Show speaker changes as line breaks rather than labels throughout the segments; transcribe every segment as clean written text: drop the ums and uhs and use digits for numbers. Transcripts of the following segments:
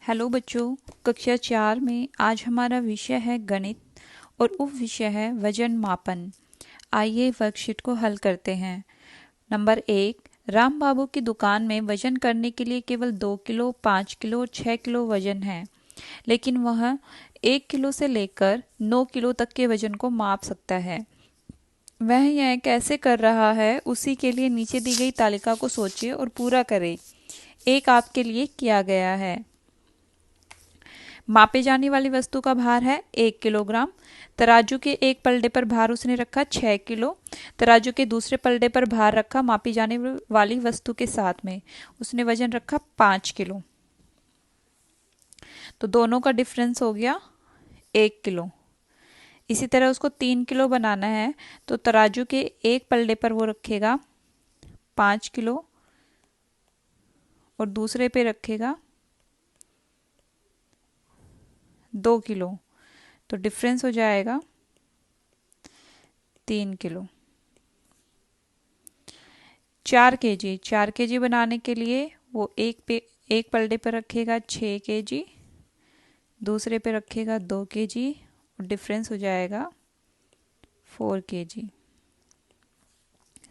Hello बच्चों, कक्षा 4 में आज हमारा विषय है गणित और उप विषय है वजन मापन। आइए वर्कशीट को हल करते हैं। नंबर 1, राम बाबू की दुकान में वजन करने के लिए केवल 2 किलो, 5 किलो और 6 किलो वजन है, लेकिन वह 1 किलो से लेकर 9 किलो तक के वजन को माप सकता है। वह यह कैसे कर रहा है, उसी के लिए नीचे दी गई तालिका को सोचिए और पूरा करें। एक आपके लिए किया गया है। मापे जाने वाली वस्तु का भार है 1 किलोग्राम। तराजू के एक पलड़े पर भार उसने रखा 6 किलो। तराजू के दूसरे पलड़े पर भार रखा मापी जाने वाली वस्तु के साथ में, उसने वजन रखा 5 किलो। तो दोनों का डिफरेंस हो गया 1 किलो। इसी तरह उसको 3 किलो बनाना है, तो तराजू के एक पलड़े पर वो रखेगा 5 किलो और दूसरे पे रखेगा 2 किलो। तो डिफरेंस हो जाएगा 3 किलो। 4 केजी बनाने के लिए वो एक पलड़े पर रखेगा 6 केजी, दूसरे पे रखेगा 2 केजी और डिफरेंस हो जाएगा 4 केजी।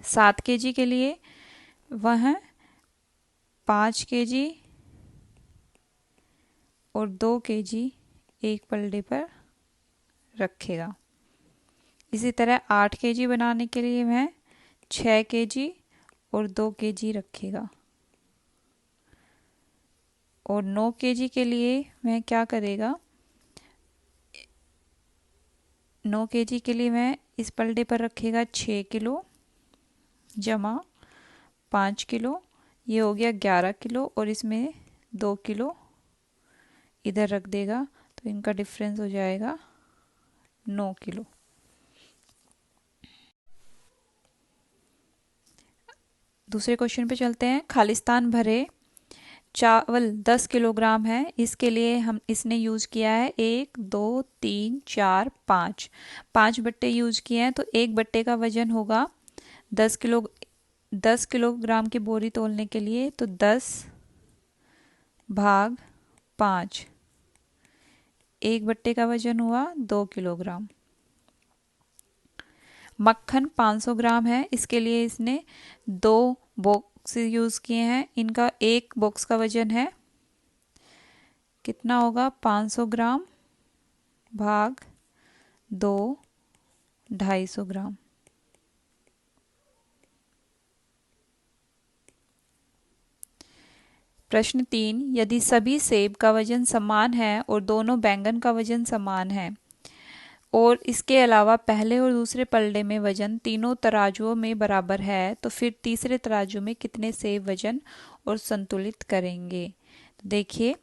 7 केजी के लिए वह 5 केजी और 2 केजी एक पलड़े पर रखेगा। इसी तरह 8 केजी बनाने के लिए वह 6 केजी और 2 केजी रखेगा। और 9 केजी के लिए वह क्या करेगा, 9 केजी के लिए वह इस पलड़े पर रखेगा 6 किलो जमा 5 किलो, ये हो गया 11 किलो और इसमें 2 किलो इधर रख देगा, तो इनका डिफरेंस हो जाएगा 9 किलो। दूसरे क्वेश्चन पे चलते हैं। खालिस्तान भरे चावल 10 किलोग्राम है, इसके लिए इसने यूज़ किया है 1 2 3 4 5 5 बट्टे यूज़ किए हैं, तो एक बट्टे का वजन होगा 10 किलोग्राम की बोरी तोलने के लिए, तो 10 भाग 5, एक बट्टे का वजन हुआ 2 किलोग्राम। मक्खन 500 ग्राम है, इसके लिए इसने 2 बॉक्स यूज़ किए हैं। इनका एक बॉक्स का वजन है कितना होगा, 500 ग्राम भाग 2, 250 ग्राम। प्रश्न 3, यदि सभी सेब का वजन समान है और दोनों बैंगन का वजन समान है और इसके अलावा पहले और दूसरे पलड़े में वजन तीनों तराजुओं में बराबर है, तो फिर तीसरे तराजू में कितने सेब वजन और संतुलित करेंगे। तो देखिए,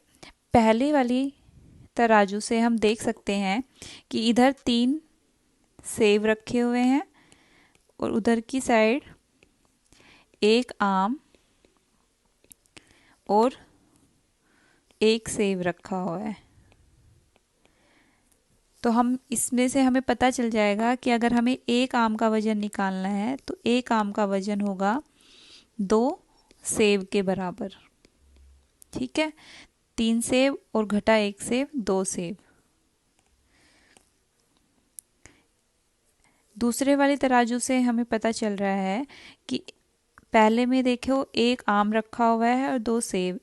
पहले वाली तराजू से हम देख सकते हैं कि इधर 3 सेब रखे हुए हैं और उधर की साइड एक आम और एक सेब रखा हुआ है। तो हम इसमें से हमें पता चल जाएगा कि अगर हमें एक आम का वजन निकालना है तो एक आम का वजन होगा 2 सेब के बराबर। ठीक है, 3 सेब और घटा 1 सेब, 2 सेब। दूसरे वाली तराजू से हमें पता चल रहा है कि पहले में देखो एक आम रखा हुआ है और 2 सेब।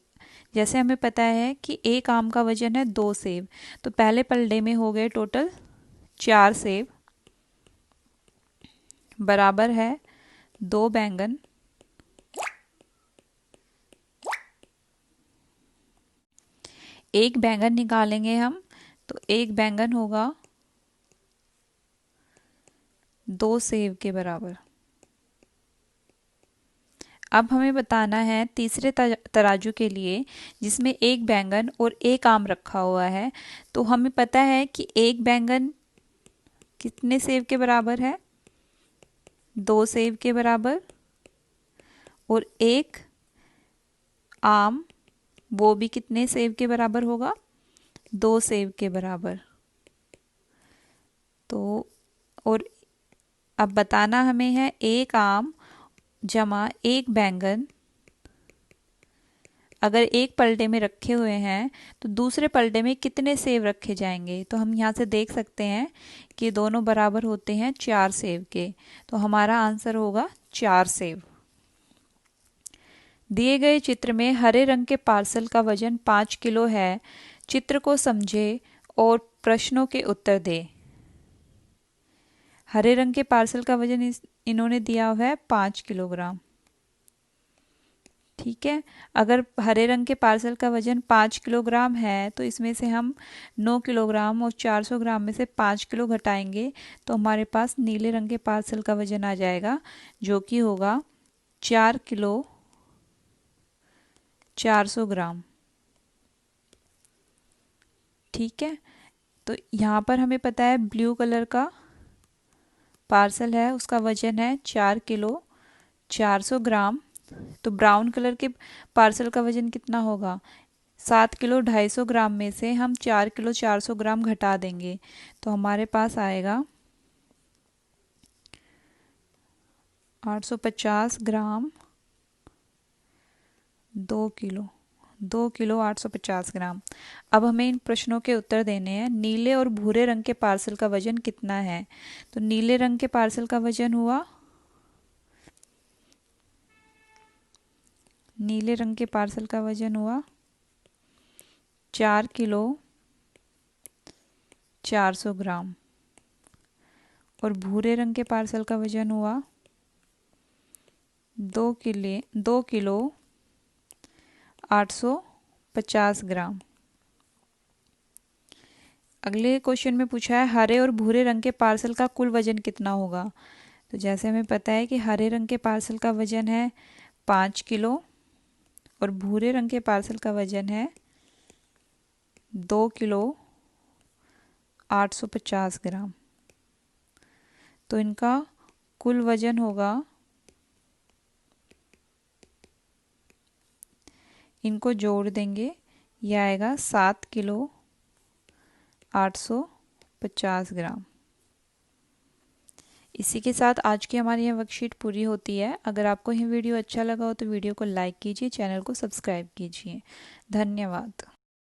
जैसे हमें पता है कि एक आम का वजन है 2 सेब, तो पहले पलड़े में हो गए टोटल 4 सेब बराबर है 2 बैंगन। एक बैंगन निकालेंगे हम, तो एक बैंगन होगा 2 सेब के बराबर। अब हमें बताना है तीसरे तराजू के लिए, जिसमें एक बैंगन और एक आम रखा हुआ है, तो हमें पता है कि एक बैंगन कितने सेब के बराबर है, 2 सेब के बराबर, और एक आम वो भी कितने सेब के बराबर होगा, 2 सेब के बराबर। तो और अब बताना हमें है एक आम जमा एक बैंगन। अगर एक पलटे में रखे हुए हैं तो दूसरे पलटे में कितने सेब रखे जाएंगे। तो हम यहाँ से देख सकते हैं कि दोनों बराबर होते हैं 4 सेब के, तो हमारा आंसर होगा 4 सेब। दिए गए चित्र में हरे रंग के पार्सल का वजन 5 किलो है। चित्र को समझे और प्रश्नों के उत्तर दे। हरे रंग के पार्सल का वजन इन्होंने दिया हुआ है 5 किलोग्राम। ठीक है, अगर हरे रंग के पार्सल का वजन 5 किलोग्राम है तो इसमें से हम 9 किलोग्राम और 400 ग्राम में से 5 किलो घटाएंगे तो हमारे पास नीले रंग के पार्सल का वजन आ जाएगा, जो कि होगा 4 किलो 400 ग्राम। ठीक है, तो यहाँ पर हमें पता है ब्लू कलर का पार्सल है, उसका वजन है 4 किलो 400 ग्राम। तो ब्राउन कलर के पार्सल का वजन कितना होगा, 7 किलो 250 ग्राम में से हम 4 किलो 400 ग्राम घटा देंगे तो हमारे पास आएगा 850 ग्राम 2 किलो 850 ग्राम। अब हमें इन प्रश्नों के उत्तर देने हैं। नीले और भूरे रंग के पार्सल का वजन कितना है। तो नीले रंग के पार्सल का वजन हुआ, नीले रंग के पार्सल का वजन हुआ 4 किलो 400 ग्राम और भूरे रंग के पार्सल का वजन हुआ 2 किलो 850 ग्राम। अगले क्वेश्चन में पूछा है हरे और भूरे रंग के पार्सल का कुल वजन कितना होगा। तो जैसे हमें पता है कि हरे रंग के पार्सल का वजन है 5 किलो और भूरे रंग के पार्सल का वजन है 2 किलो 850 ग्राम। तो इनका कुल वजन होगा, इनको जोड़ देंगे, यह आएगा 7 किलो 850 ग्राम। इसी के साथ आज की हमारी यह वर्कशीट पूरी होती है। अगर आपको यह वीडियो अच्छा लगा हो तो वीडियो को लाइक कीजिए, चैनल को सब्सक्राइब कीजिए। धन्यवाद।